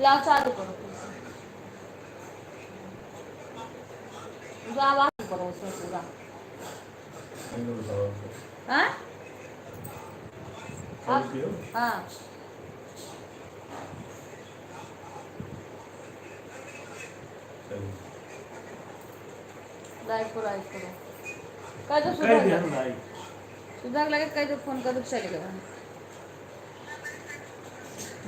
लाओ चालू करो फिर से। जो आवाज करो उसमें पूरा। हाँ हाँ लाइव करो कह दो सुधा लगे कह दो फोन कर दो चलेगा।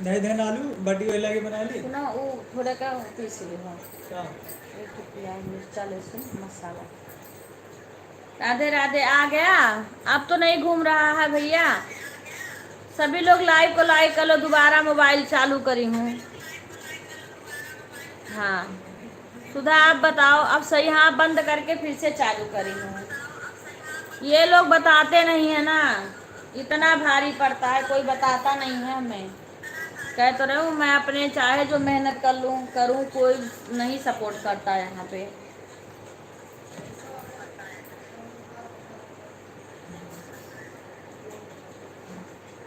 नहीं देन आलू बटी वाला के बना ली सुना वो थोड़ा का पीस ली हाँ क्या एक प्याज मिर्चा लहसुन मसाला। राधे राधे आ गया। अब तो नहीं घूम रहा है भैया। सभी लोग लाइव को लाइक कर लो। दोबारा मोबाइल चालू करी हूँ। हाँ सुधा आप बताओ अब सही। हाँ बंद करके फिर से चालू करी हूँ। ये लोग बताते नहीं है ना। इतना भारी पड़ता है कोई बताता नहीं है हमें। कह तो रहे हूँ मैं अपने चाहे जो मेहनत कर लूँ करूँ कोई नहीं सपोर्ट करता यहाँ पे।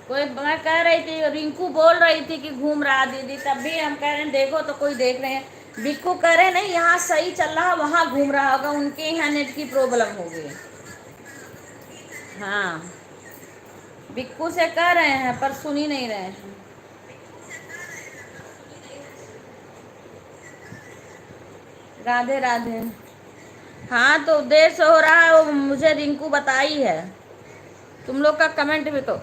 कोई मैं कह रही थी रिंकू बोल रही थी कि घूम रहा दीदी तब भी हम कह रहे हैं देखो तो कोई देख रहे हैं। बिक्कू कह रहे नहीं यहाँ सही चल रहा वहाँ घूम रहा होगा उनके यहाँ नेट की प्रॉब्लम हो गई। हाँ बिक्कू से कह रहे हैं पर सुन ही नहीं रहे हैं। राधे राधे। हाँ तो देर से हो रहा है वो मुझे रिंकू बताई है। तुम लोग का कमेंट भी तो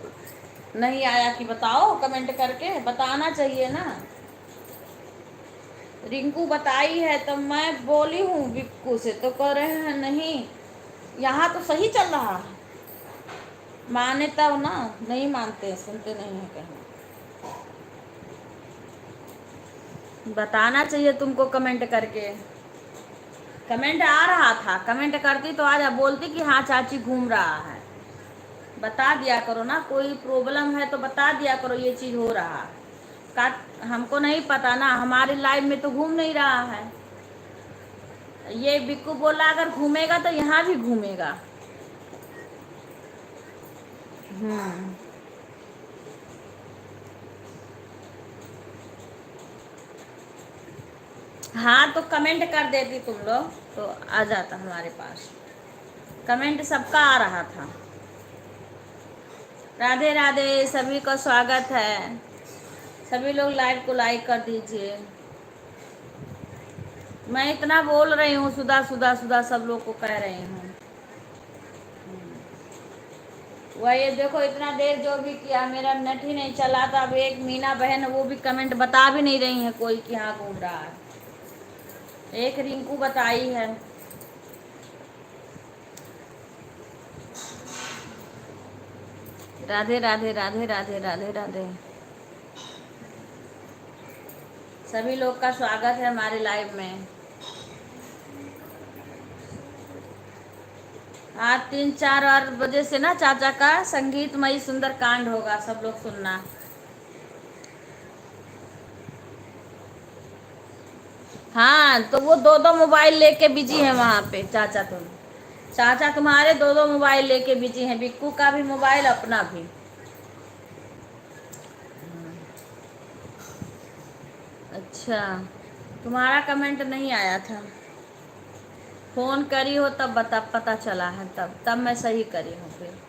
नहीं आया कि बताओ कमेंट करके बताना चाहिए ना। रिंकू बताई है तो मैं बोली हूँ बिक्कू से तो कह रहे हैं नहीं यहाँ तो सही चल रहा है। माने तब ना नहीं मानते सुनते नहीं है कहना। बताना चाहिए तुमको कमेंट करके। कमेंट आ रहा था कमेंट करती तो आज बोलती कि हाँ चाची घूम रहा है। बता दिया करो ना कोई प्रॉब्लम है तो बता दिया करो ये चीज़ हो रहा है। का हमको नहीं पता ना हमारी लाइफ में तो घूम नहीं रहा है। ये बिक्कू बोला अगर घूमेगा तो यहाँ भी घूमेगा। हाँ तो कमेंट कर देती तुम लोग तो आ जाता हमारे पास। कमेंट सबका आ रहा था। राधे राधे सभी का स्वागत है। सभी लोग लाइव को लाइक कर दीजिए। मैं इतना बोल रही हूँ सुधा सुधा सुधा सब लोग को कह रही हूँ। वह ये देखो इतना देर जो भी किया मेरा नेट ही नहीं चला था। अब एक मीना बहन वो भी कमेंट बता भी नहीं रही है कोई कि हाँ घूम रहा है। एक रिंकू बताई है। राधे राधे राधे राधे राधे राधे। सभी लोग का स्वागत है हमारे लाइव में। आज 3-4 और बजे से ना चाचा का संगीतमयी सुंदर कांड होगा सब लोग सुनना। हाँ तो वो 2-2 मोबाइल लेके बिजी है वहाँ पे चाचा तुम्हारे 2-2 मोबाइल लेके बिजी हैं। बिक्कू का भी मोबाइल अपना भी। अच्छा तुम्हारा कमेंट नहीं आया था। फोन करी हो तब बता पता चला है तब मैं सही करी हूँ फिर।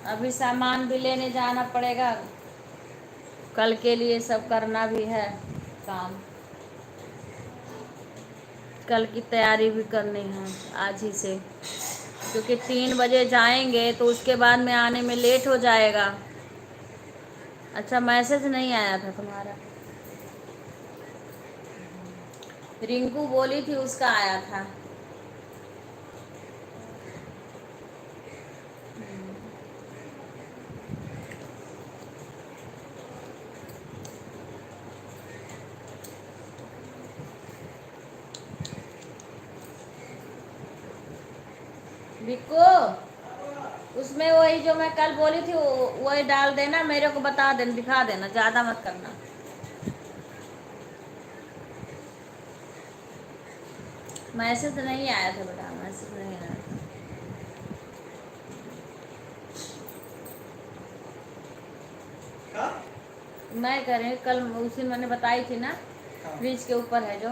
अभी सामान भी लेने जाना पड़ेगा। कल के लिए सब करना भी है काम। कल की तैयारी भी करनी है आज ही से क्योंकि 3 बजे जाएंगे तो उसके बाद में आने में लेट हो जाएगा। अच्छा मैसेज नहीं आया था तुम्हारा। रिंकू बोली थी उसका आया था। बिक्कू उसमें वही जो मैं कल बोली थी वही डाल देना मेरे को बता देना दिखा देना ज़्यादा मत करना। मैसेज नहीं आया था बेटा, मैसेज नहीं आया था। हाँ मैं कह रही हूँ कल उसी मैंने बताई थी ना, हाँ फ्रिज के ऊपर है जो,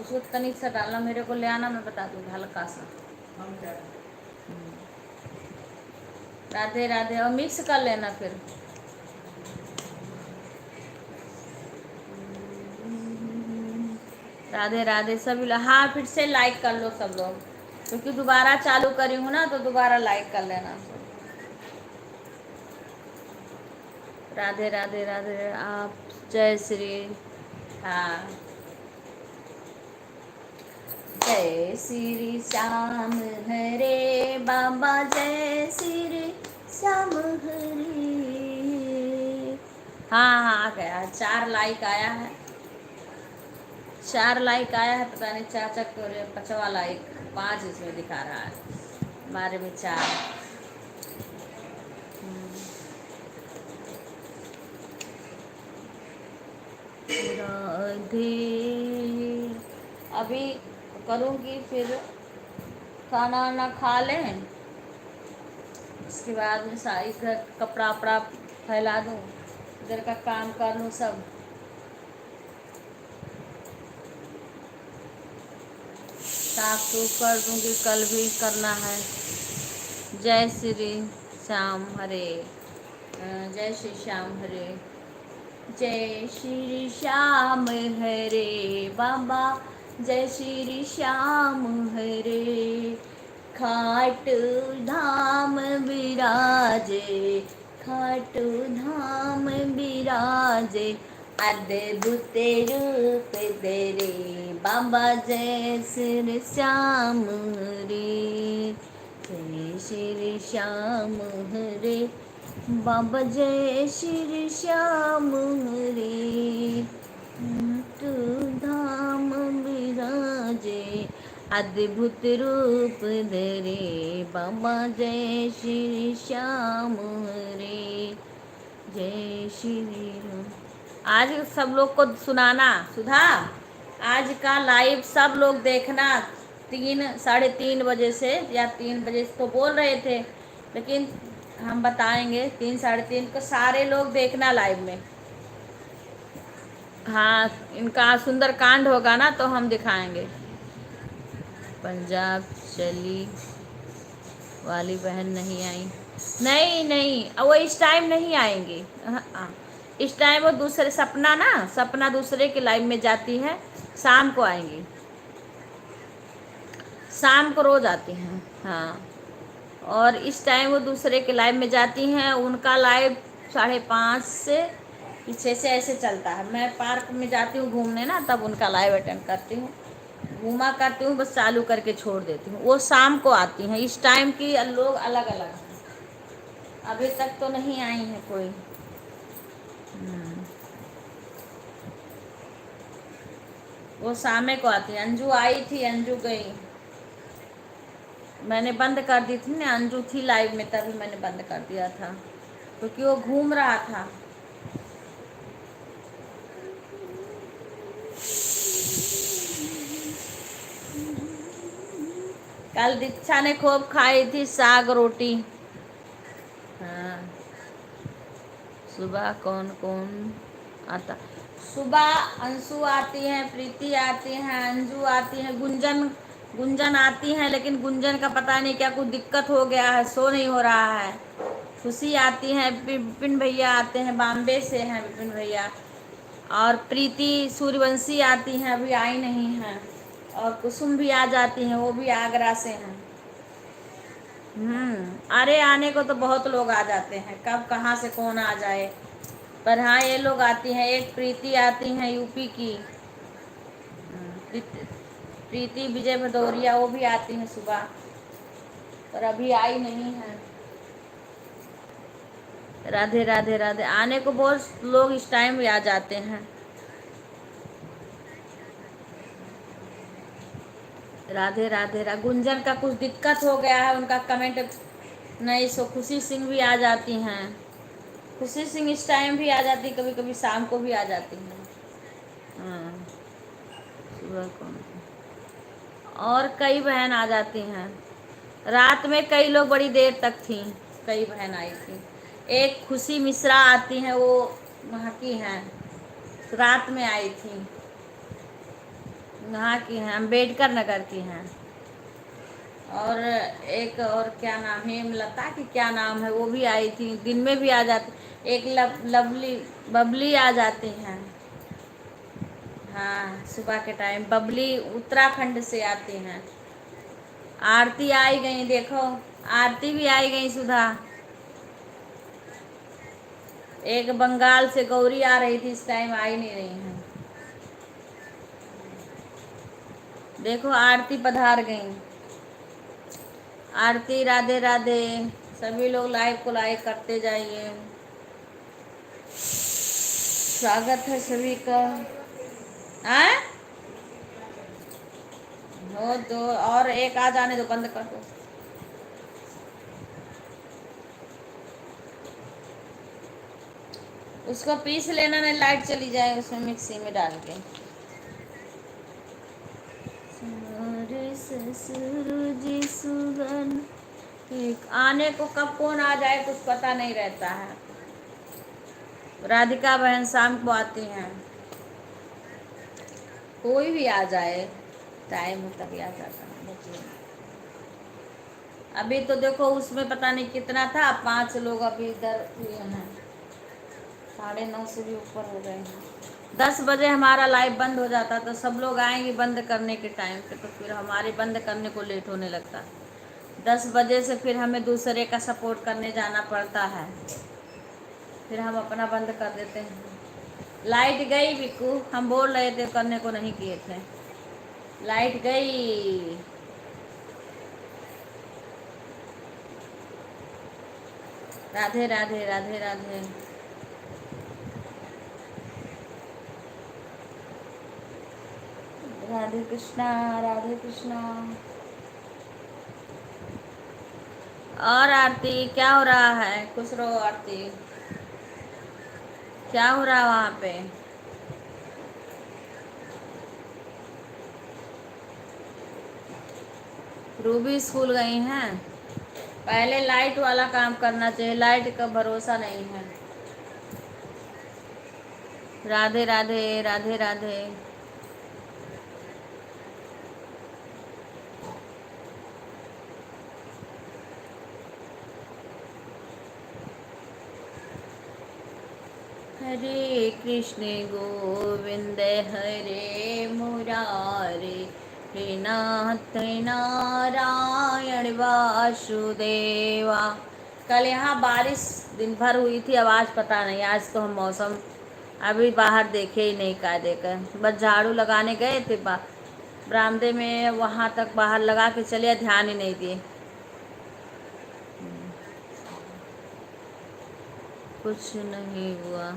उसको तनिक सा डालना, मेरे को ले आना, मैं बता दूँगी हल्का सा। हम क्या राधे राधे, और मिक्स कर लेना फिर। राधे राधे सभी लोग। हाँ फिर से लाइक कर लो सब लोग, क्योंकि दोबारा चालू करी हूँ ना, तो दोबारा लाइक कर लेना। राधे राधे राधे आप। जय श्री, हाँ जय श्री श्याम हरे बाबा, जय श्री श्याम हरे। हाँ हाँ आ गया, 4 लाइक आया है, 4 लाइक आया है, पता नहीं चाचा क्यों रे, 5वां लाइक, 5 इसमें दिखा रहा है, हमारे में 4। राधे, अभी करूँगी, फिर खाना वाना खा लें, उसके बाद में सारी घर कपड़ा वपड़ा फैला दूँ, इधर का काम कर लूँ सब। साफ सूफ कर दूँगी, कल भी करना है। जय श्री श्याम हरे, जय श्री श्याम हरे, जय श्री श्याम हरे बाबा, जय श्री श्याम हरे। खाटू धाम विराजे, खाटू धाम विराजे, अद्भुत रूप तेरे बाबा, जय श्री श्याम हरे, जय श्री श्याम हरे बाबा, जय श्री श्याम हरे। तू धाम विराजे, अद्भुत रूप धरे बाबा, जय श्री श्याम हरे, जय श्री राम। आज सब लोग को सुनाना सुधा, आज का लाइव सब लोग देखना, 3-3:30 बजे से, या 3 बजे से तो बोल रहे थे, लेकिन हम बताएंगे 3-3:30 को सारे लोग देखना लाइव में। हाँ इनका सुंदरकांड होगा ना तो हम दिखाएंगे। पंजाब चली वाली बहन नहीं आई, नहीं नहीं वो इस टाइम नहीं आएंगी। इस टाइम वो दूसरे सपना ना, सपना दूसरे के लाइव में जाती है, शाम को आएंगी, शाम को रोज आती हैं। हाँ और इस टाइम वो दूसरे के लाइव में जाती हैं, उनका लाइव 5:30 से 6 से ऐसे चलता है। मैं पार्क में जाती हूँ घूमने ना, तब उनका लाइव अटेंड करती हूँ, घूमा करती हूँ, बस चालू करके छोड़ देती हूँ। वो शाम को आती हैं, इस टाइम की लोग अलग अलग हैं, अभी तक तो नहीं आई है कोई। वो शाम को आती है। अंजू आई थी, अंजू गई, मैंने बंद कर दी थी ना, अंजू थी लाइव में तभी मैंने बंद कर दिया था, क्योंकि वो घूम रहा था। कल दीक्षा ने खूब खाई थी साग रोटी। हाँ सुबह कौन कौन आता, सुबह अंशु आती है, प्रीति आती है, अंजू आती है, गुंजन आती है, लेकिन गुंजन का पता नहीं क्या कुछ दिक्कत हो गया है, सो नहीं हो रहा है। खुशी आती है, विपिन भैया आते हैं, बॉम्बे से हैं विपिन भैया, और प्रीति सूर्यवंशी आती हैं, अभी आई नहीं हैं, और कुसुम भी आ जाती हैं, वो भी आगरा से हैं। अरे आने को तो बहुत लोग आ जाते हैं, कब कहाँ से कौन आ जाए, पर हाँ ये लोग आती हैं। एक प्रीति आती हैं यूपी की, प्रीति विजय भदौरिया, वो भी आती हैं सुबह, पर अभी आई नहीं है। राधे राधे राधे, आने को बहुत लोग इस टाइम भी आ जाते हैं। राधे राधे राधे, गुंजन का कुछ दिक्कत हो गया है, उनका कमेंट नहीं, सो खुशी सिंह भी आ जाती हैं, खुशी सिंह इस टाइम भी आ जाती, कभी कभी शाम को भी आ जाती हैं। हाँ सुबह कौन, और कई बहन आ जाती हैं। रात में कई लोग बड़ी देर तक थी, कई बहन आई थी। एक खुशी मिश्रा आती हैं, वो वहाँ की हैं, रात में आई थी, वहाँ की हैं, अम्बेडकर नगर की हैं। और एक और क्या नाम, हेमलता की क्या नाम है, वो भी आई थी, दिन में भी आ जाती। एक लवली बबली आ जाती हैं। हाँ, सुबह के टाइम बबली उत्तराखंड से आती हैं। आरती आई गई, देखो आरती भी आई गई, सुधा। एक बंगाल से गौरी आ रही थी, इस टाइम आई नहीं रही हैं। देखो आरती पधार गई। आरती, राधे राधे। सभी लोग लाइव को लाइक करते जाइए। स्वागत है सभी का। आए हो दो और एक आ जाने दो, बंद कर दो। उसको पीस लेना, नहीं लाइट चली जाए उसमें मिक्सी में डाल के। ससुर जी सुगन, एक आने को कब कौन आ जाए कुछ पता नहीं रहता है। राधिका बहन शाम को आती हैं, कोई भी आ जाए, टाइम हो तभी आ जाता है। अभी तो देखो उसमें पता नहीं कितना था, 5 लोग अभी इधर हुए हैं, 9:30 से भी ऊपर हो गए हैं। 10 बजे हमारा लाइव बंद हो जाता, तो सब लोग आएंगे बंद करने के टाइम पे, तो फिर हमारे बंद करने को लेट होने लगता। 10 बजे से फिर हमें दूसरे का सपोर्ट करने जाना पड़ता है, फिर हम अपना बंद कर देते हैं। लाइट गई बिक्कू, हम बोल रहे थे करने को नहीं किए थे, लाइट गई। राधे राधे, राधे राधे। राधे कृष्णा, राधे कृष्णा। और आरती क्या हो रहा है? खुश रहो आरती, क्या हो रहा है वहाँ पे? रूबी स्कूल गई हैं। पहले लाइट वाला काम करना चाहिए, लाइट का भरोसा नहीं है। राधे राधे, राधे राधे। हरे कृष्ण गोविंद हरे मुरारे, हे नाथ नारायण वासुदेवा। कल यहाँ बारिश दिन भर हुई थी, अब आज पता नहीं, आज तो हम मौसम अभी बाहर देखे ही नहीं कायदे का। बस झाड़ू लगाने गए थे बरामदे में, वहाँ तक बाहर लगा के चले, ध्यान ही नहीं दिए। कुछ नहीं हुआ,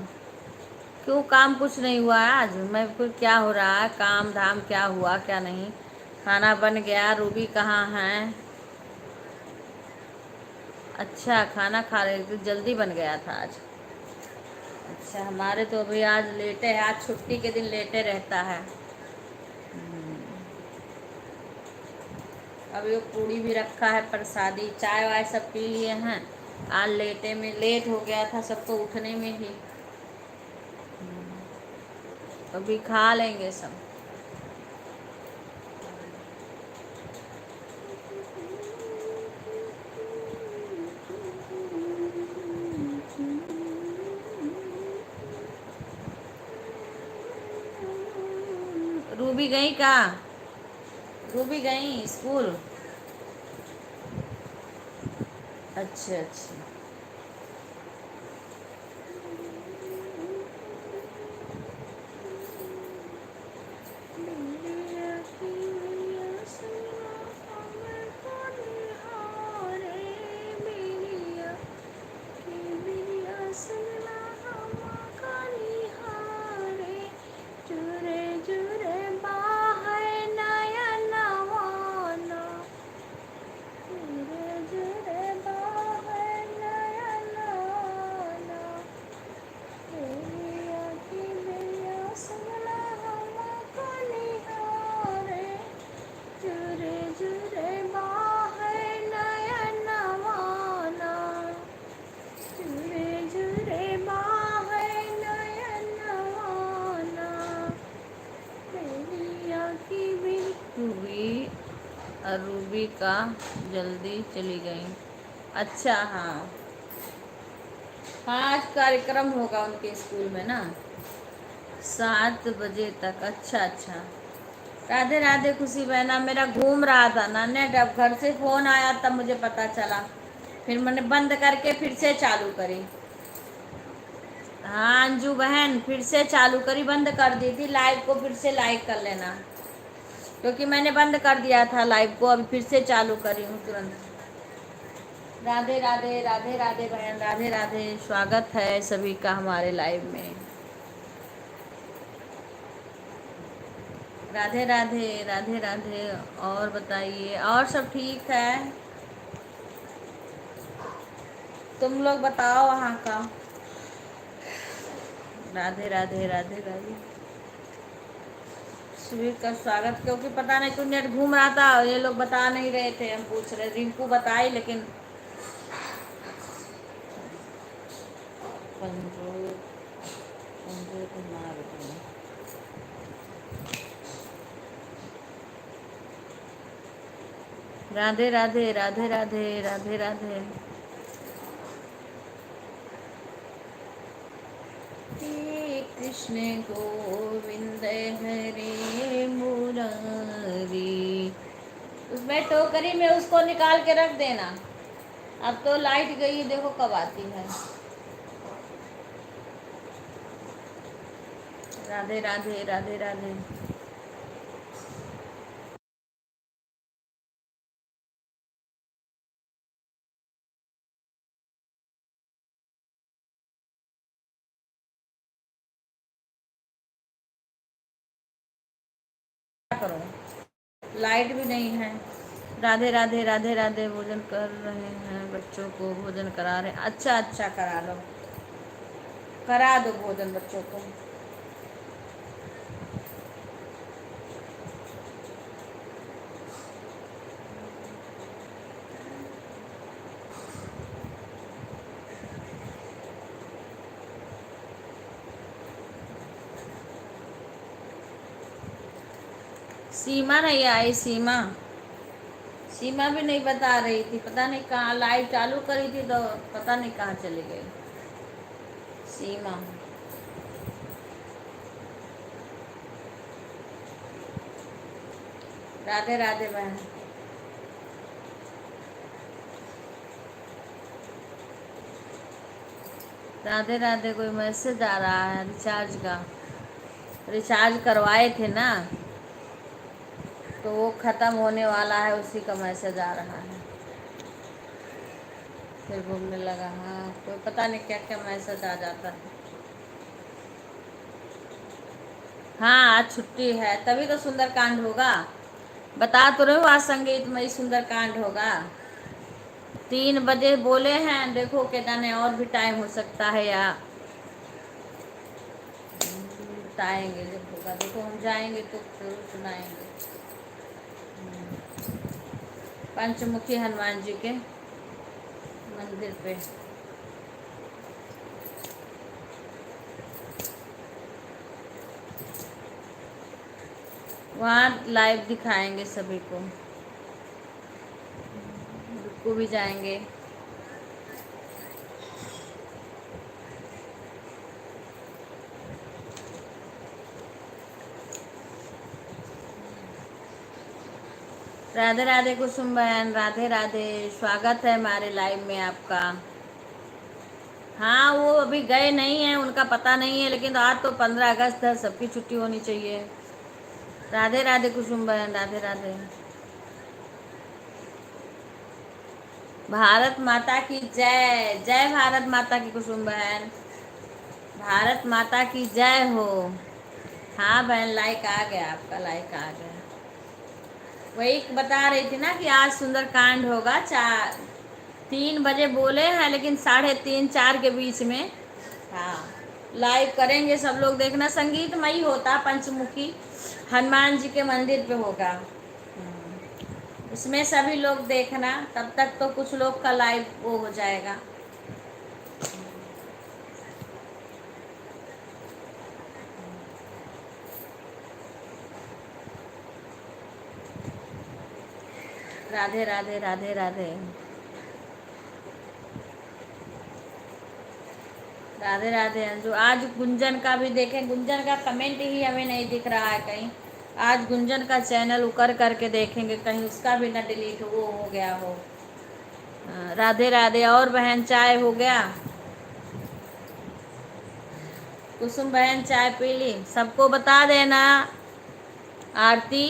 क्यों काम कुछ नहीं हुआ है आज? मैं कुछ क्या हो रहा है, काम धाम क्या हुआ क्या नहीं? खाना बन गया, रूबी कहाँ है? अच्छा, खाना खा रहे थे, जल्दी बन गया था आज। अच्छा, हमारे तो अभी आज लेटे है, आज छुट्टी के दिन लेटे रहता है। अभी वो पूड़ी भी रखा है, प्रसादी, चाय वाय सब पी लिए हैं। आज लेटे में लेट हो गया था सबको उठने में ही, अभी खा लेंगे सब। रूबी गई का? रूबी गई स्कूल? अच्छा अच्छा। रूबी का जल्दी चली गई। अच्छा हाँ, हाँ आज कार्यक्रम होगा उनके स्कूल में ना, 7 बजे तक। अच्छा अच्छा। राधे राधे खुशी बहना, मेरा घूम रहा था ना नेट, अब घर से फ़ोन आया तब मुझे पता चला, फिर मैंने बंद करके फिर से चालू करी। हाँ अंजू बहन, फिर से चालू करी, बंद कर दी थी लाइव को, फिर से लाइक कर लेना, क्योंकि मैंने बंद कर दिया था लाइव को, अभी फिर से चालू करी हूँ तुरंत। राधे राधे, राधे राधे बहन, राधे राधे, स्वागत है सभी का हमारे लाइव में। राधे राधे, राधे राधे। और बताइए, और सब ठीक है? तुम लोग बताओ वहाँ का। राधे राधे, राधे राधे। सुबह का स्वागत, क्योंकि पता नहीं क्यों नेट घूम रहा था, ये लोग बता नहीं रहे थे, हम पूछ रहे, रिंकू बताई लेकिन पंजो पंजो कुमार बताई। राधे राधे, राधे राधे, राधे राधे। हे कृष्ण गोविंद हरे मुरारी। उसमें टोकरी में उसको निकाल के रख देना। अब तो लाइट गई, देखो कब आती है। राधे राधे, राधे राधे। क्या करो, लाइट भी नहीं है। राधे राधे, राधे राधे। भोजन कर रहे हैं, बच्चों को भोजन करा रहे हैं। अच्छा अच्छा, करा लो, करा दो भोजन बच्चों को। सीमा नहीं आई, सीमा, सीमा भी नहीं बता रही थी, पता नहीं कहाँ, लाइव चालू करी थी तो पता नहीं कहाँ चली गई सीमा। राधे राधे बहन। राधे राधे। कोई मैसेज आ रहा है रिचार्ज का, रिचार्ज करवाए थे ना तो वो ख़त्म होने वाला है, उसी का मैसेज आ रहा है। फिर घूमने लगा, हाँ कोई पता नहीं क्या क्या मैसेज आ जाता है। हाँ आज छुट्टी है, तभी तो सुंदरकांड होगा। बता तो रहे हो, आज संगीतमय सुंदरकांड होगा। 3 बजे बोले हैं, देखो क्या जाने और भी टाइम हो सकता है, या बताएंगे जब होगा, देखो हम जाएंगे तो जरूर सुनाएंगे। पंचमुखी हनुमान जी के मंदिर पे। वहाँ लाइव दिखाएंगे सभी को भी जाएंगे। राधे राधे कुसुम बहन, राधे राधे, स्वागत है हमारे लाइव में आपका। हाँ वो अभी गए नहीं हैं, उनका पता नहीं है, लेकिन आज तो 15 अगस्त है, सबकी छुट्टी होनी चाहिए। राधे राधे कुसुम बहन, राधे राधे। भारत माता की जय, जय भारत माता की कुसुम बहन, भारत माता की जय हो। हाँ बहन, लाइक आ गया, आपका लाइक आ गया। वही बता रही थी ना कि आज सुंदरकांड होगा, 3 बजे बोले हैं, लेकिन 3:30 4 के बीच में। हाँ लाइव करेंगे, सब लोग देखना, संगीतमयी होता, पंचमुखी हनुमान जी के मंदिर पे होगा। उसमें सभी लोग देखना, तब तक तो कुछ लोग का लाइव वो हो जाएगा। राधे राधे राधे राधे राधे राधे अंजू। आज गुंजन का भी देखें, गुंजन का कमेंट ही हमें नहीं दिख रहा है कहीं। आज गुंजन का चैनल उकर करके देखेंगे, कहीं उसका भी ना डिलीट वो हो गया हो। राधे राधे। और बहन चाय हो गया? कुसुम बहन चाय पी ली? सबको बता देना। आरती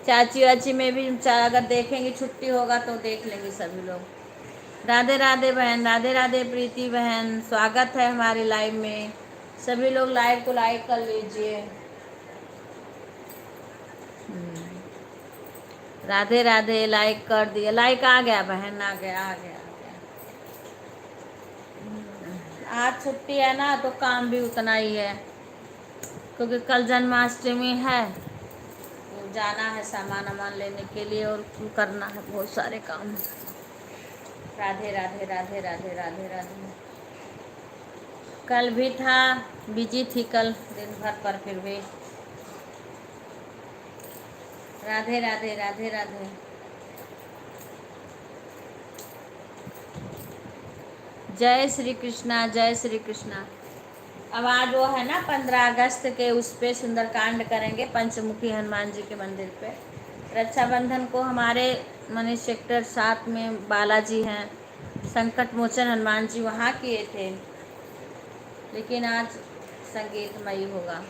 चाची वाची में भी अगर देखेंगे, छुट्टी होगा तो देख लेंगे सभी लोग। राधे राधे बहन, राधे राधे प्रीति बहन, स्वागत है हमारे लाइव में। सभी लोग लाइव को लाइक कर लीजिए। राधे राधे। लाइक कर दिया, लाइक आ गया बहन, आ गया आ गया आ गया। आज छुट्टी है ना तो काम भी उतना ही है, क्योंकि कल जन्माष्टमी है, तो जाना है सामान वामान लेने के लिए और करना है बहुत सारे काम। राधे राधे राधे राधे राधे राधे। कल भी था, बिजी थी कल दिन भर, पर फिर भी राधे राधे राधे राधे। जय श्री कृष्णा, जय श्री कृष्णा। अब आज वो है ना 15 अगस्त के उस पे सुंदरकांड करेंगे पंचमुखी हनुमान जी के मंदिर पे। रक्षाबंधन को हमारे मनीष सेक्टर 7 में बालाजी हैं, संकट मोचन हनुमान जी, वहाँ किए थे, लेकिन आज संगीतमयी होगा।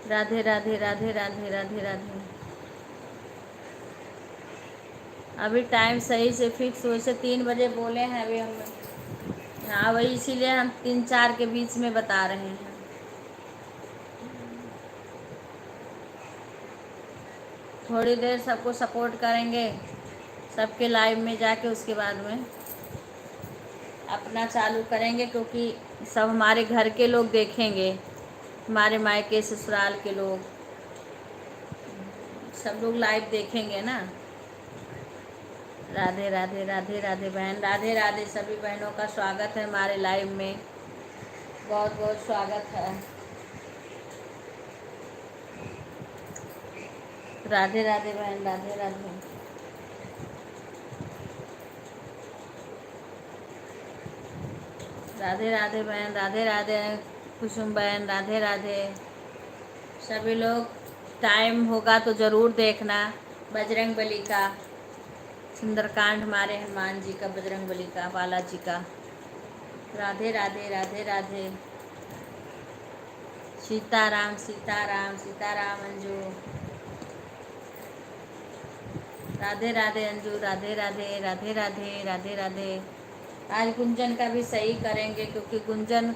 राधे राधे राधे राधे राधे राधे। अभी टाइम सही से फिक्स वैसे 3 बजे बोले हैं अभी हम। हाँ वही, इसीलिए हम 3-4 के बीच में बता रहे हैं। थोड़ी देर सबको सपोर्ट करेंगे, सबके लाइव में जाके उसके बाद में अपना चालू करेंगे, क्योंकि सब हमारे घर के लोग देखेंगे, हमारे मायके ससुराल के लोग, सब लोग लाइव देखेंगे ना। राधे राधे राधे राधे बहन, राधे राधे। सभी बहनों का स्वागत है हमारे लाइव में, बहुत बहुत स्वागत है। राधे राधे बहन, राधे राधे। राधे राधे बहन, राधे राधे कुसुम बहन, राधे राधे। सभी लोग टाइम होगा तो ज़रूर देखना बजरंग बली का सुंदरकांड, हमारे हनुमान जी का, बजरंग बली का, बालाजी का। राधे राधे राधे राधे। सीताराम सीताराम सीताराम अंजू। राधे राधे अंजू, राधे राधे राधे राधे राधे राधे। आज गुंजन का भी सही करेंगे, क्योंकि गुंजन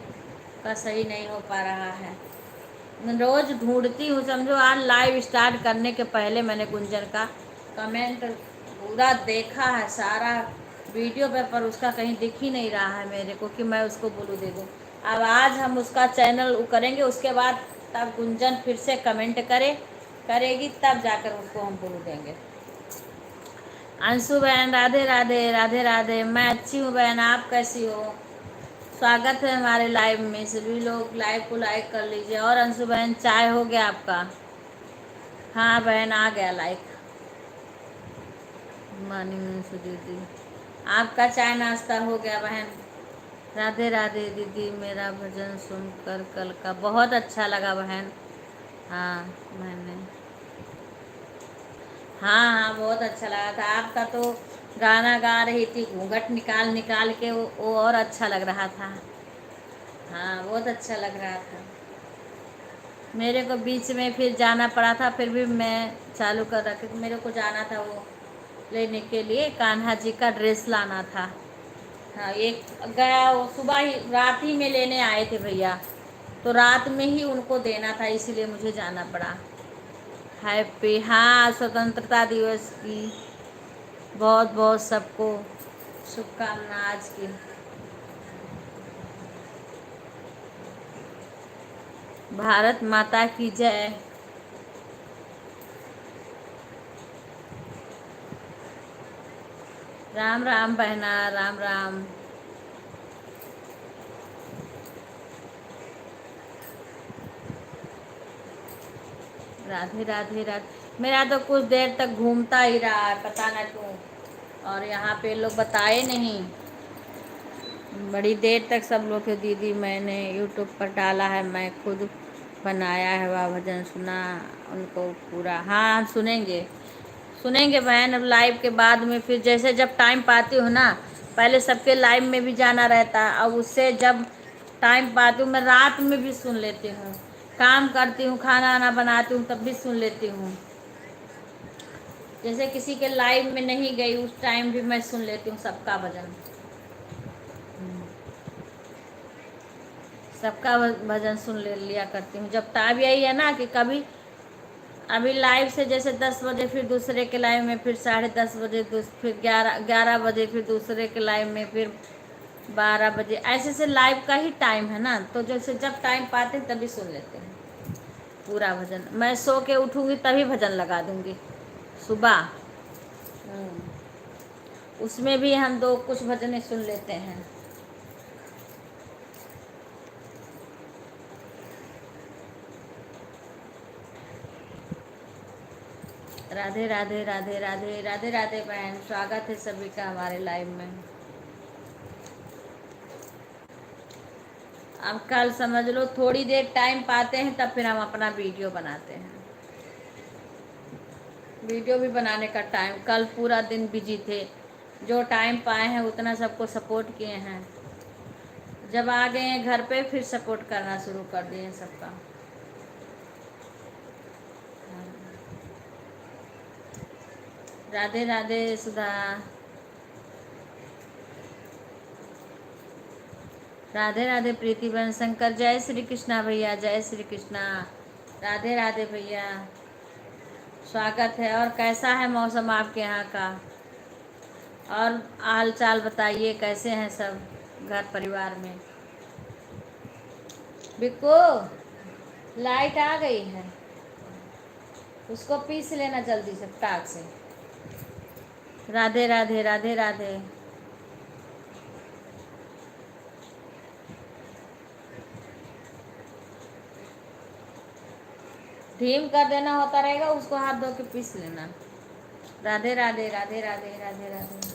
का सही नहीं हो पा रहा है। रोज़ ढूंढती हूँ समझो, आज लाइव स्टार्ट करने के पहले मैंने गुंजन का कमेंट पूरा देखा है सारा वीडियो पे, पर उसका कहीं दिख ही नहीं रहा है मेरे को कि मैं उसको बोलूँ दे दूँ। अब आज हम उसका चैनल करेंगे, उसके बाद तब गुंजन फिर से कमेंट करेगी, तब जाकर उसको हम बोलू देंगे। अंशु बहन, राधे राधे राधे राधे। मैं अच्छी हूँ बहन, आप कैसी हो? स्वागत है हमारे लाइव में, सभी लोग लाइव को लाइक कर लीजिए। और अंशु बहन चाय हो गया आपका? हाँ बहन आ गया लाइक। मॉर्निंग अंशु दीदी, आपका चाय नाश्ता हो गया बहन? राधे राधे दीदी, मेरा भजन सुनकर कल का बहुत अच्छा लगा बहन। हाँ मैंने, हाँ हाँ बहुत अच्छा लगा था आपका, तो गाना गा रही थी घूंघट निकाल निकाल के, वो और अच्छा लग रहा था। हाँ बहुत अच्छा लग रहा था। मेरे को बीच में फिर जाना पड़ा था, फिर भी मैं चालू कर रखी थी। मेरे को जाना था वो लेने के लिए, कान्हा जी का ड्रेस लाना था। हाँ एक गया, वो सुबह ही रात ही में लेने आए थे भैया, तो रात में ही उनको देना था, इसीलिए मुझे जाना पड़ा। हैप्पी, हाँ स्वतंत्रता दिवस की बहुत बहुत सबको शुभकामना आज की। भारत माता की जय। राम राम बहना, राम राम। राधे राधे राधे। मेरा तो कुछ देर तक घूमता ही रहा है, पता ना क्यों, और यहाँ पे लोग बताए नहीं। बड़ी देर तक सब लोग के दीदी मैंने यूट्यूब पर डाला है, मैं खुद बनाया है, वह भजन सुना उनको पूरा। हाँ हम सुनेंगे सुनेंगे बहन, अब लाइव के बाद में फिर जैसे जब टाइम पाती हूँ ना, पहले सबके लाइव में भी जाना रहता है, अब उससे जब टाइम पाती हूँ मैं रात में भी सुन लेती हूँ, काम करती हूँ, खाना वाना बनाती हूँ तब भी सुन लेती हूँ। जैसे किसी के लाइव में नहीं गई उस टाइम भी मैं सुन लेती हूँ सबका भजन। सबका भजन सुन ले लिया करती हूँ। जब ताब यही है ना कि कभी अभी लाइव से जैसे 10 बजे फिर दूसरे के लाइव में, फिर 10:30 बजे फिर 11 बजे फिर दूसरे के लाइव में, फिर 12 बजे, ऐसे से लाइव का ही टाइम है ना, तो जैसे जब टाइम पाते हैं तभी सुन लेते हैं पूरा भजन। मैं सो के उठूँगी तभी भजन लगा दूँगी सुबह। उसमें भी हम दो कुछ भजने सुन लेते हैं। राधे राधे राधे राधे राधे राधे बहन, स्वागत है सभी का हमारे लाइव में। अब कल समझ लो थोड़ी देर टाइम पाते हैं तब फिर हम अपना वीडियो बनाते हैं। वीडियो भी बनाने का टाइम, कल पूरा दिन बिजी थे, जो टाइम पाए हैं उतना सबको सपोर्ट किए हैं। जब आ गए हैं घर पे फिर सपोर्ट करना शुरू कर दिए हैं सबका। राधे राधे सुधा, राधे राधे प्रीति बहन, शंकर जय श्री कृष्णा भैया, जय श्री कृष्णा। राधे राधे भैया, स्वागत है। और कैसा है मौसम आपके यहाँ का, और हाल चाल बताइए, कैसे हैं सब घर परिवार में। बिक्को लाइट आ गई है, उसको पीस लेना जल्दी से टाक से। राधे राधे राधे राधे। धीम कर देना होता रहेगा, उसको हाथ धो के पीस लेना। राधे राधे राधे राधे राधे राधे।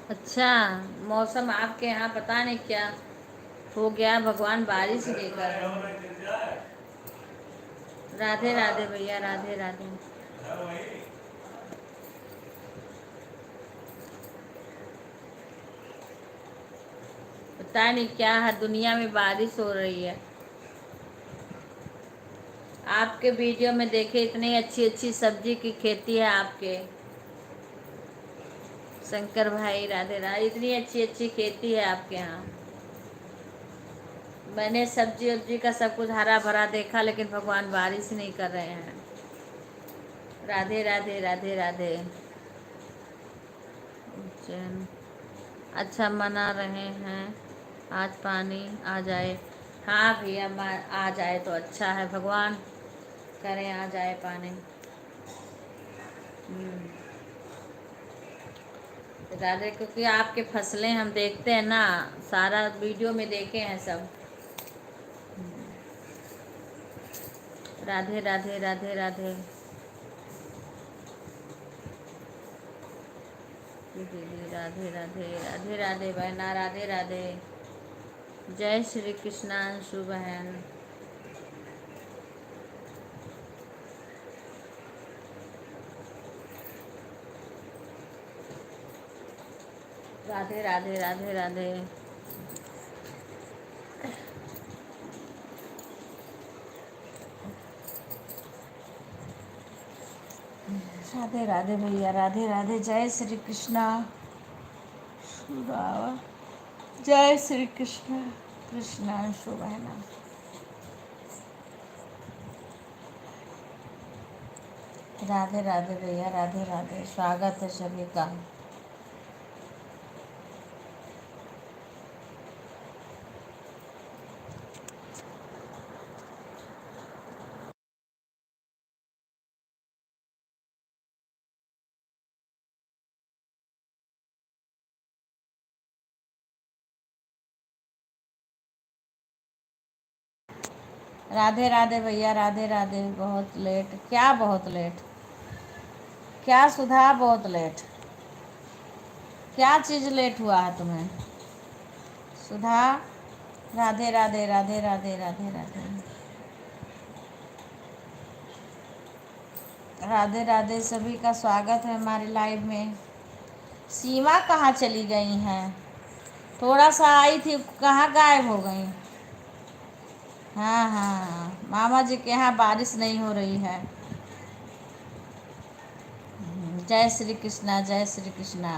अच्छा, मौसम आपके यहाँ पता नहीं क्या हो गया, भगवान बारिश लेकर। राधे राधे भैया, राधे राधे। पता नहीं क्या है, दुनिया में बारिश हो रही है। आपके वीडियो में देखे इतनी अच्छी अच्छी सब्जी की खेती है आपके शंकर भाई, राधे राधे, इतनी अच्छी अच्छी खेती है आपके यहाँ। मैंने सब्जी वब्जी का सब कुछ हरा भरा देखा, लेकिन भगवान बारिश नहीं कर रहे हैं। राधे राधे राधे राधे। चैन अच्छा मना रहे हैं, आज पानी आ जाए। हाँ भैया, आ जाए तो अच्छा है, भगवान करें आ जाए पानी। राधे, क्योंकि आपके फसलें हम देखते हैं ना, सारा वीडियो में देखे हैं सब। राधे राधे राधे राधे। दीदी राधे राधे राधे राधे बहना, राधे राधे। जय श्री कृष्णा अंशु बहन। राधे राधे राधे राधे। राधे राधे भैया, राधे राधे। जय श्री कृष्णा, जय श्री कृष्ण। कृष्णा अंशु बहना। राधे राधे भैया, राधे राधे, स्वागत है सभी का। राधे राधे भैया, राधे राधे। बहुत लेट? क्या बहुत लेट? क्या सुधा बहुत लेट? क्या चीज़ लेट हुआ है तुम्हें सुधा? राधे राधे, राधे राधे, राधे राधे, राधे राधे। सभी का स्वागत है हमारे लाइव में। सीमा कहाँ चली गई हैं? थोड़ा सा आई थी, कहाँ गायब हो गई? हाँ हाँ, मामा जी के यहाँ बारिश नहीं हो रही है। जय श्री कृष्णा, जय श्री कृष्णा।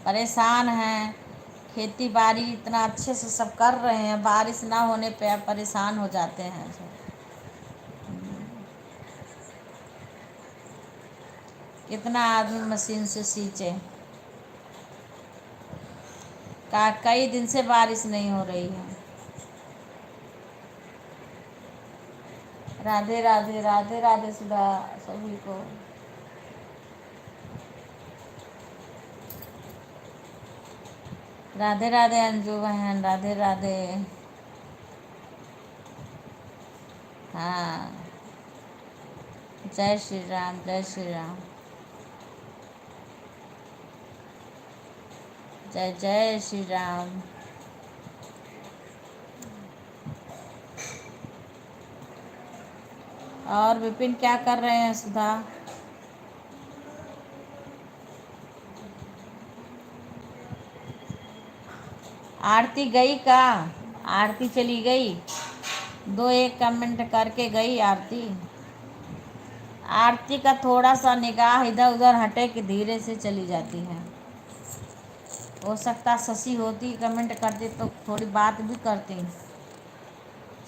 परेशान हैं, खेती बाड़ी इतना अच्छे से सब कर रहे हैं, बारिश ना होने पे परेशान हो जाते हैं सब। कितना आदमी मशीन से सींचे, का कई दिन से बारिश नहीं हो रही है। राधे राधे, राधे राधे सुधा सभी को। राधे राधे अंजू बहन, राधे राधे। हाँ, जय श्री राम, जय श्री राम, जय जय श्री राम। और विपिन क्या कर रहे हैं सुधा? आरती गई का? आरती चली गई? दो एक कमेंट करके गई आरती। आरती का थोड़ा सा निगाह इधर उधर हटे कि धीरे से चली जाती है। हो सकता शशि होती कमेंट करती तो थोड़ी बात भी करती।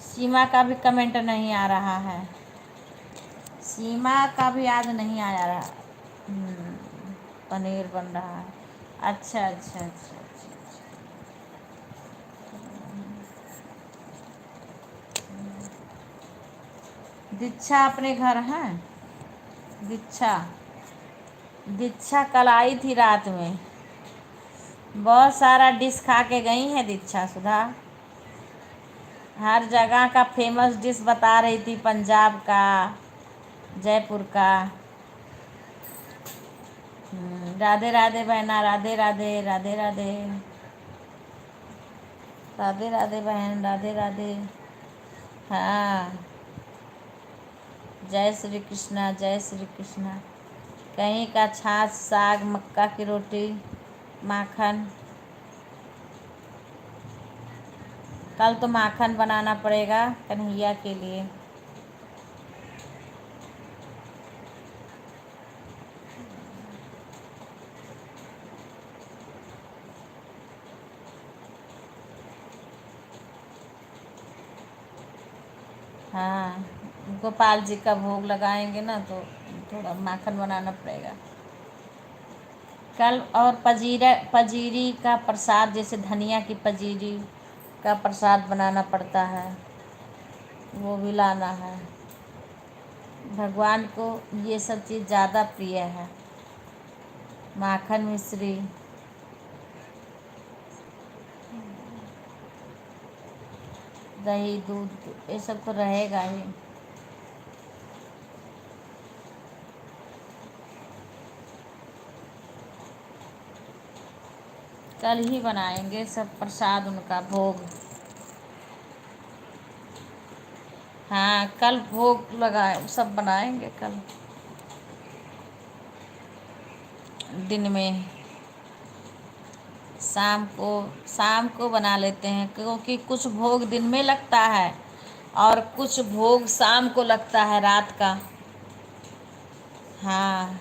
सीमा का भी कमेंट नहीं आ रहा है, सीमा का भी आज नहीं आया रहा। पनीर बन रहा है। अच्छा अच्छा अच्छा अच्छा। दीक्षा अपने घर है? दीक्षा, दीक्षा कल आई थी रात में, बहुत सारा डिश खा के गई है दीक्षा सुधा। हर जगह का फेमस डिश बता रही थी, पंजाब का, जयपुर का। राधे राधे बहना, राधे राधे, राधे राधे, राधे राधे बहन, राधे राधे। हाँ, जय श्री कृष्णा, जय श्री कृष्णा। कहीं का छाछ, साग, मक्का की रोटी, माखन। कल तो माखन बनाना पड़ेगा कन्हैया के लिए। हाँ, गोपाल जी का भोग लगाएंगे ना तो थोड़ा माखन बनाना पड़ेगा कल। और पजीरी का प्रसाद, जैसे धनिया की पजीरी का प्रसाद बनाना पड़ता है, वो भी लाना है। भगवान को ये सब चीज़ ज़्यादा प्रिय है। माखन मिश्री, दही दूध, ये सब तो रहेगा ही। कल ही बनाएंगे सब प्रसाद, उनका भोग। हाँ, कल भोग लगाए सब बनाएंगे कल दिन में। शाम को बना लेते हैं, क्योंकि कुछ भोग दिन में लगता है और कुछ भोग शाम को लगता है, रात का। हाँ,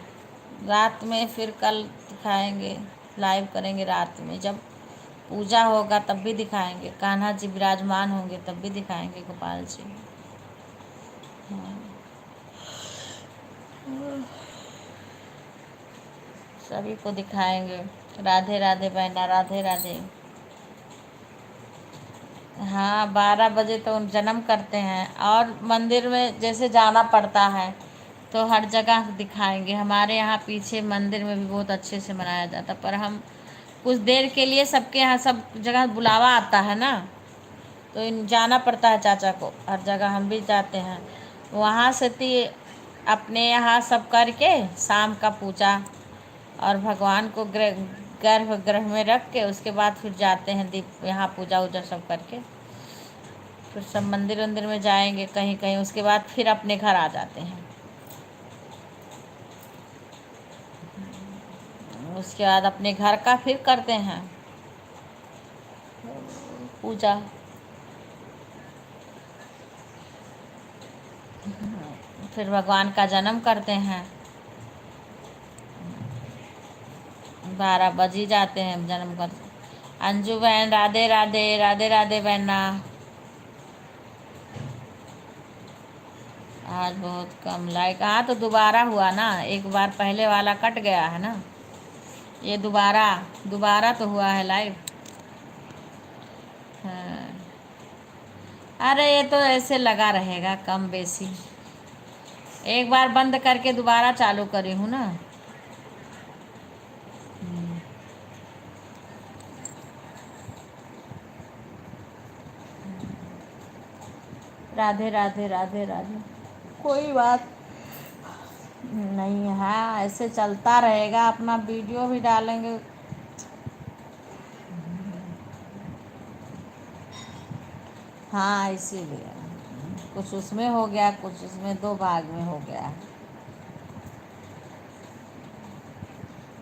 रात में फिर कल दिखाएंगे, लाइव करेंगे रात में। जब पूजा होगा तब भी दिखाएंगे, कान्हा जी विराजमान होंगे तब भी दिखाएंगे, गोपाल जी। सभी को दिखाएंगे। राधे राधे बहना, राधे राधे। हाँ, 12 बजे तो जन्म करते हैं, और मंदिर में जैसे जाना पड़ता है तो हर जगह दिखाएंगे। हमारे यहाँ पीछे मंदिर में भी बहुत अच्छे से मनाया जाता, पर हम कुछ देर के लिए, सबके यहाँ सब जगह बुलावा आता है ना, तो जाना पड़ता है चाचा को, हर जगह हम भी जाते हैं। वहाँ से अपने यहाँ सब करके शाम का पूजा और भगवान को गर्भगृह में रख के उसके बाद फिर जाते हैं दीप यहाँ पूजा वूजा सब करके, फिर सब मंदिर वंदिर में जाएंगे कहीं कहीं, उसके बाद फिर अपने घर आ जाते हैं। उसके बाद अपने घर का फिर करते हैं पूजा। फिर भगवान का जन्म करते हैं, 12 बज ही जाते हैं जन्म करते। अंजू बहन राधे राधे, राधे राधे बहना। आज बहुत कम लाइक, हाँ तो दोबारा हुआ ना, एक बार पहले वाला कट गया है ना, ये दोबारा दोबारा तो हुआ है लाइव। हाँ, अरे ये तो ऐसे लगा रहेगा कम बेसी, एक बार बंद करके दोबारा चालू करी हूँ ना। राधे राधे राधे राधे, कोई बात नहीं है, ऐसे चलता रहेगा, अपना वीडियो भी डालेंगे। हाँ इसीलिए कुछ उसमें हो गया, कुछ उसमें 2 भाग में हो गया है।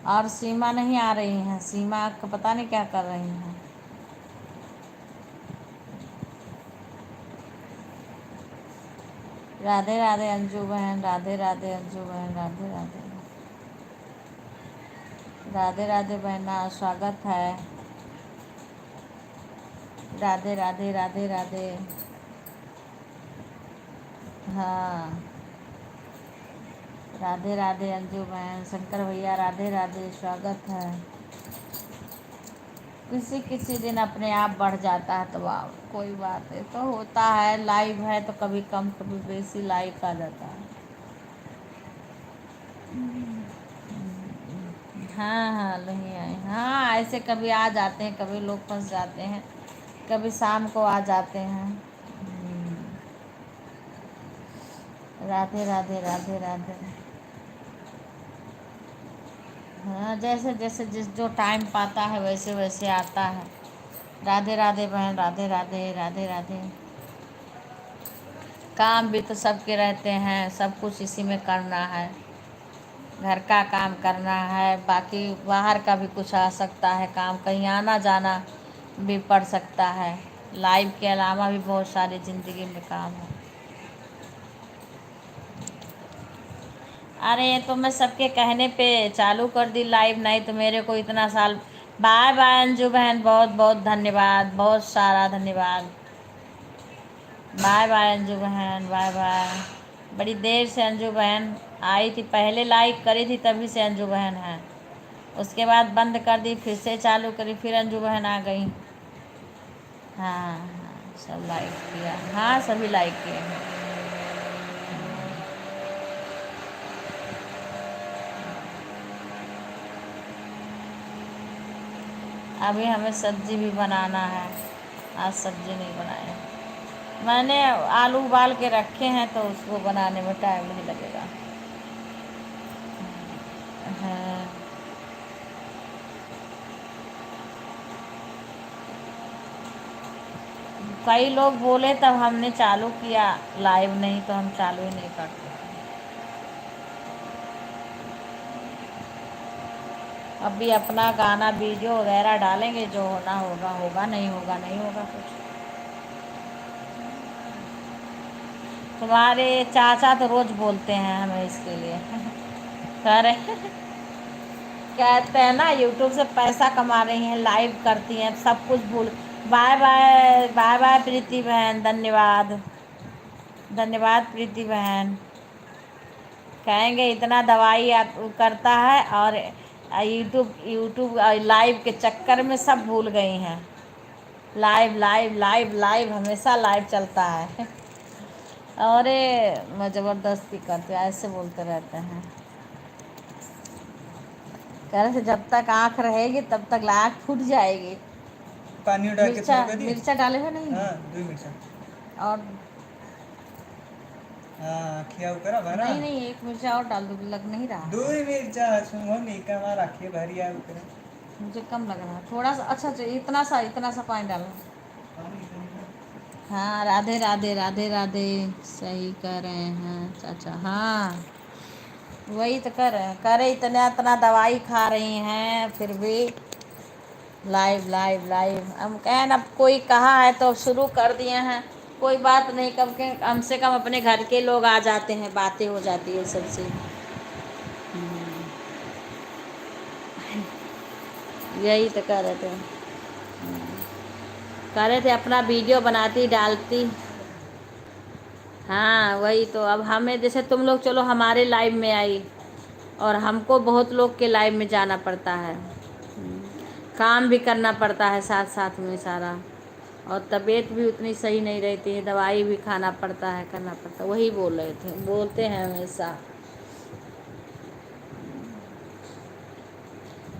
और सीमा नहीं आ रही हैं, सीमा का पता नहीं क्या कर रही हैं। राधे राधे अंजू बहन, राधे राधे अंजू बहन, राधे राधे राधे राधे बहना, स्वागत है। राधे राधे राधे राधे। हाँ राधे राधे अंजू बहन, शंकर भैया राधे राधे, स्वागत है। किसी किसी दिन अपने आप बढ़ जाता है तो वाह, कोई बात है, तो होता है, लाइव है तो कभी कम कभी बेसी लाइक आ जाता है। हाँ हाँ नहीं आए, हाँ ऐसे कभी आ जाते हैं, कभी लोग फंस जाते हैं, कभी शाम को आ जाते हैं। राधे राधे राधे राधे। हाँ जैसे जैसे जिस जो टाइम पाता है वैसे वैसे आता है। राधे राधे बहन, राधे राधे राधे राधे। काम भी तो सबके रहते हैं, सब कुछ इसी में करना है, घर का काम करना है, बाकी बाहर का भी कुछ आ सकता है काम, कहीं आना जाना भी पड़ सकता है, लाइव के अलावा भी बहुत सारी ज़िंदगी में काम है। अरे ये तो मैं सबके कहने पे चालू कर दी लाइव, नहीं तो मेरे को इतना साल। बाय बाय अंजू बहन, बहुत बहुत धन्यवाद, बहुत सारा धन्यवाद। बाय बाय अंजू बहन, बाय बाय। बड़ी देर से अंजू बहन आई थी, पहले लाइक करी थी तभी से अंजू बहन है, उसके बाद बंद कर दी, फिर से चालू करी, फिर अंजू बहन आ गई। हाँ हाँ सब लाइक किया, हाँ सभी लाइक किए हैं। अभी हमें सब्जी भी बनाना है, आज सब्जी नहीं बनाए, मैंने आलू उबाल के रखे हैं तो उसको बनाने में टाइम नहीं लगेगा। हाँ कई लोग बोले तब हमने चालू किया लाइव, नहीं तो हम चालू ही नहीं करते। अभी अपना गाना वीडियो वगैरह डालेंगे, जो होना होगा होगा, नहीं होगा नहीं होगा कुछ। तुम्हारे चाचा तो रोज़ बोलते हैं हमें इसके लिए कह रहे कहते हैं ना यूट्यूब से पैसा कमा रही हैं, लाइव करती हैं, सब कुछ भूल। बाय बाय बाय बाय प्रीति बहन, धन्यवाद धन्यवाद प्रीति बहन। कहेंगे इतना दवाई आप करता है और यूट्यूब यूट्यूब लाइव के चक्कर में सब भूल गई हैं। लाइव लाइव लाइव लाइव हमेशा लाइव चलता है अरे मैं ज़बरदस्ती करते ऐसे बोलते रहते हैं, कह रहे थे जब तक आँख रहेगी तब तक लाइट फूट जाएगी। पानी डाल के मिर्चा शुरू कर दिए। मिर्चा डाले है नहीं? हाँ 2 मिर्चा। और हाँ खिया करा भरा। नहीं नहीं, एक मिर्चा और डाल दो, लग नहीं रहा 2 है। मिर्चा सुनो नहीं कमा रखिए भरिया ऊपर। मुझे कम लग रहा है थोड़ा सा। अच्छा अच्छा, इतना सा पानी डालना। हाँ, राधे राधे राधे राधे। सही कर रहे हैं चाचा। हाँ वही तो कर रहे हैं, करे इतना इतना दवाई खा रही हैं फिर भी लाइव लाइव लाइव। हम कहें अब कोई कहा है तो शुरू कर दिए हैं, कोई बात नहीं, कम से कम अपने घर के लोग आ जाते हैं, बातें हो जाती है सबसे। यही तो कर रहे थे, कर रहे थे अपना वीडियो बनाती डालती। हाँ वही तो, अब हमें जैसे तुम लोग चलो हमारे लाइव में आई, और हमको बहुत लोग के लाइव में जाना पड़ता है, काम भी करना पड़ता है साथ साथ में सारा, और तबीयत भी उतनी सही नहीं रहती है, दवाई भी खाना पड़ता है, करना पड़ता है। वही बोल रहे थे, बोलते हैं हमेशा।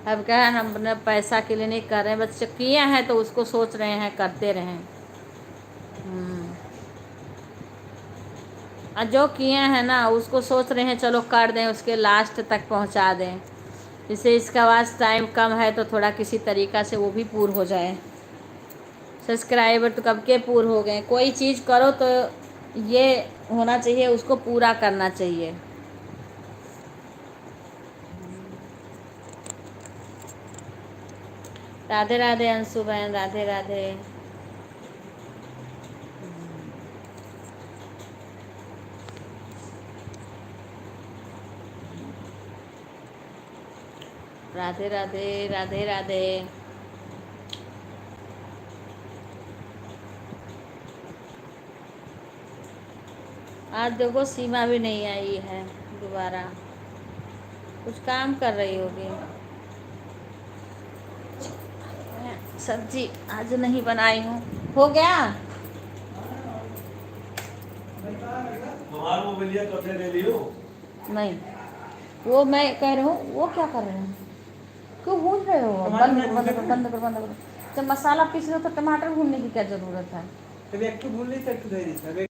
अब क्या है, हम अपने पैसा के लिए नहीं कर रहे हैं, बस किए हैं तो उसको सोच रहे हैं करते रहें। और जो किए हैं ना उसको सोच रहे हैं चलो कर दें, उसके लास्ट तक पहुंचा दें, जिससे इसका पास टाइम कम है तो थोड़ा किसी तरीक़ा से वो भी पूर्ण हो जाए। सब्सक्राइबर तो कब के पूर्ण हो गए। कोई चीज़ करो तो ये होना चाहिए, उसको पूरा करना चाहिए। राधे राधे अंशु बहन, राधे राधे। राधे राधे राधे राधे। आज देखो सीमा भी नहीं आई है दोबारा, कुछ काम कर रही होगी। सब्जी आज नहीं बनाई हूँ। हो गया? तुम्हारा मोबाइल कब्जे ले लियो। नहीं, वो मैं कह रही हूँ, वो क्या कर रहे हैं, क्यों भून रहे हो? बंद करो बंद करो बंद करो बंद करो। जब मसाला पीस रहे हो तो टमाटर भूनने की क्या ज़रूरत है? तब एक तो भूल नहीं सकते।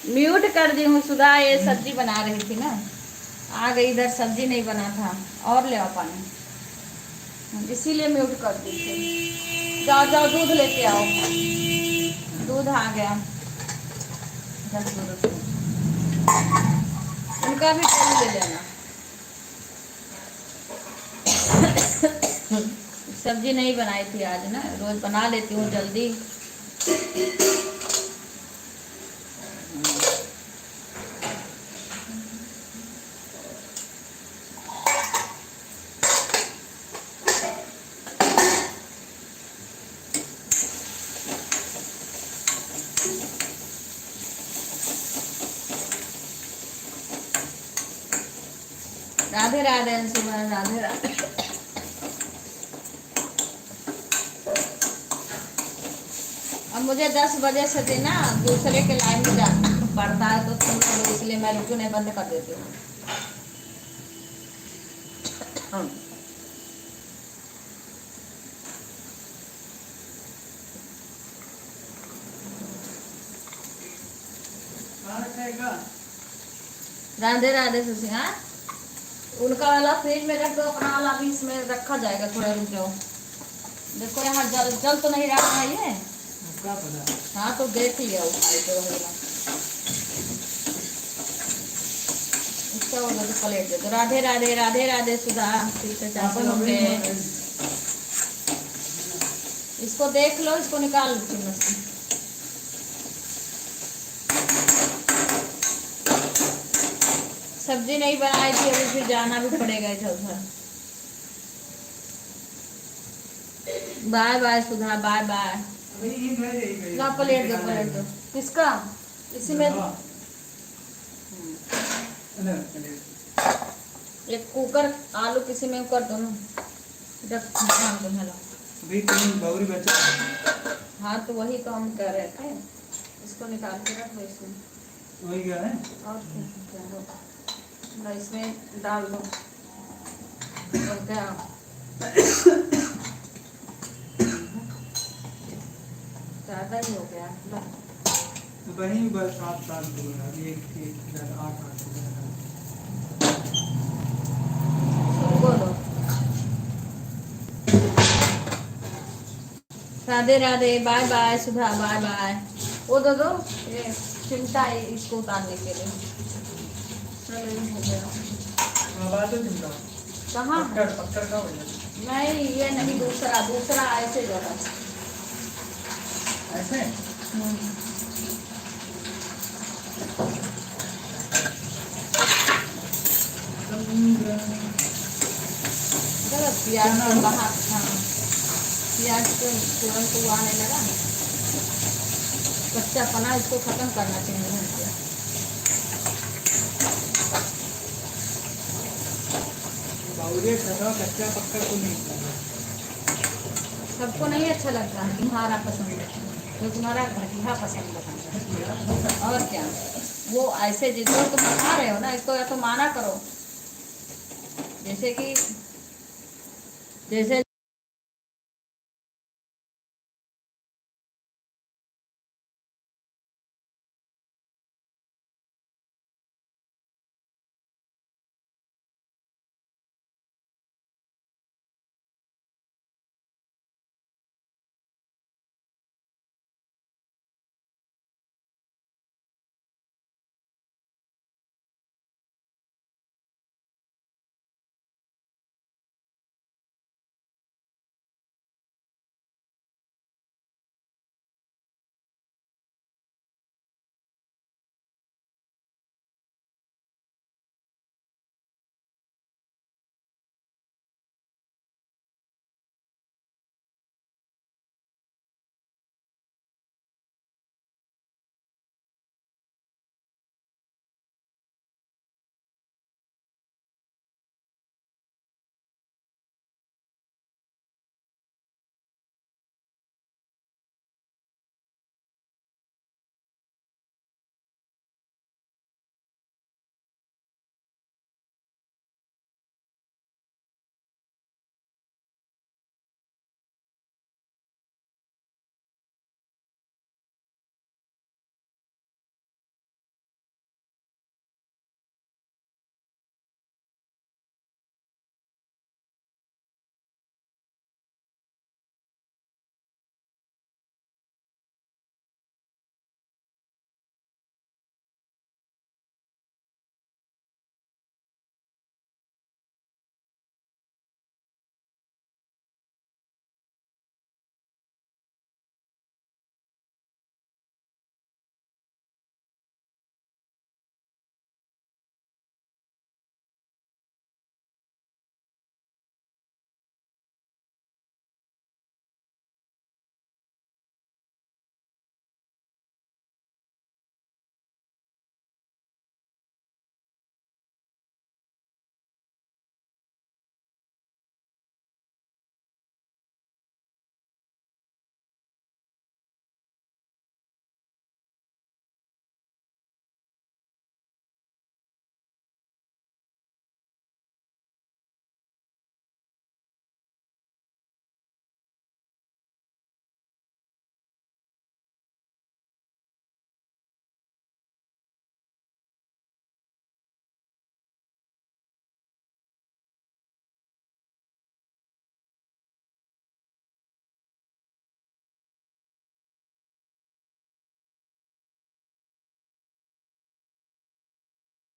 म्यूट कर दी हूँ सुधा, ये सब्जी बना रही थी ना, आ गई इधर, सब्जी नहीं बना था। और ले आओ पानी, इसीलिए म्यूट कर दी थी। जाओ जाओ दूध लेके आओ, दूध आ गया। उनका भी दूध ले लेना। सब्जी नहीं बनाई थी आज ना, रोज बना लेती हूँ जल्दी। राधे राधे अंशुमन, राधे राधे। अब मुझे 10 बजे से देना दूसरे के लाइन में जाना पड़ता है, तो तुम इसलिए मैं रुकने बंद कर देती हूँ। राधे राधे सुशी। हाँ, उनका वाला फ्रिज में रख दो, अपना वाला भी इसमें रखा जाएगा। थोड़ा रुक जाओ, देखो यहाँ जल जल तो नहीं रहा है ये। हाँ तो देख लिया इसका वो तो प्लेट दे दो। राधे राधे, राधे राधे सुधा, इसको देख लो, इसको निकाल लो चिमन से। सब्जी नहीं बनाई थी, अभी फिर जाना भी पड़ेगा इधर। बाय बाय सुधा, बाय बाय। ना प्लेट दो, प्लेट दो। किसका? इसी में एक कुकर आलू किसी में कर दो ना, रख दो। हेलो, हाँ तो वही तो हम कह रहे थे, इसको निकाल के रख दो इसमें। वही क्या है? और क्या, इसमें डाल दो। और क्या, ज़्यादा ही हो गया। वही बस 7 साल हो गया, 8 बोलो राधे राधे, बाय बाय सुधा, बाय बाय। वो दो दो, ये चिमटा है इसको उतारने के लिए। हो गया कहाँ है? पत्थर का हो जाए। नहीं ये नहीं, दूसरा दूसरा ऐसे जरा ऐसे। चलो प्याज को बाहर, हाँ प्याज को तुरंत वो आने लगा, कच्चा पना इसको खत्म करना चाहिए भून के। कच्चा पक्का को नहीं, सबको नहीं अच्छा लगता है, तुम्हारा पसंद है, तो तुम्हारा घटिया पसंद है। और क्या, वो ऐसे जिसको तुम खा रहे हो ना, इसको या तो माना करो, जैसे कि जैसे